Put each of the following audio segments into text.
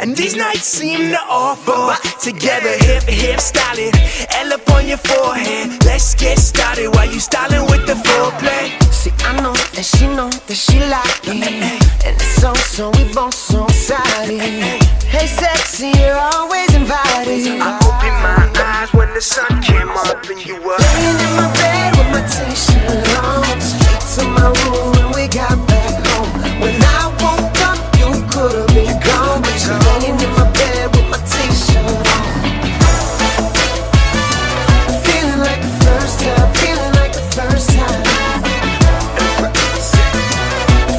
and these nights seem to offer. Together, hip hip styling, L up on your forehead. Let's get started while you styling with the foreplay. See, I know that she know that she like me, and it's so we both so excited. Hey sexy, you're always invited. I opened my eyes when the sun came up and you were laying in my bed with my t-shirt on, straight to my room when we got back home. When I woke up, you could've been gone, but you're laying in my bed with my t-shirt on. Feeling like the first time, feeling like the first time.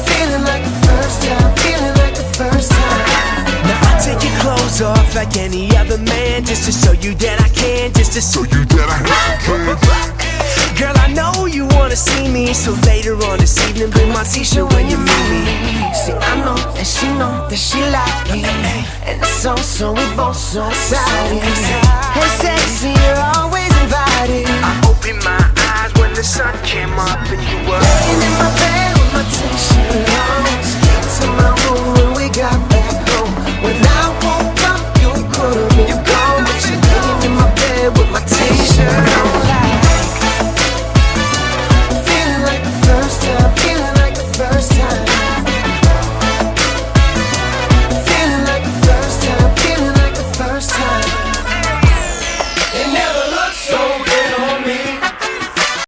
Feeling like the first time, feeling like the first time. Now I take your clothes off like any other man, just to show you that I can, just to show you that I can. Girl, I know you wanna see me, so later on this evening, bring my t-shirt when you meet me. See, I know that she know that she like me, and it's so we both so excited. Hey sexy, you're always invited. I opened my eyes when the sun came up and you were laying in my bed with my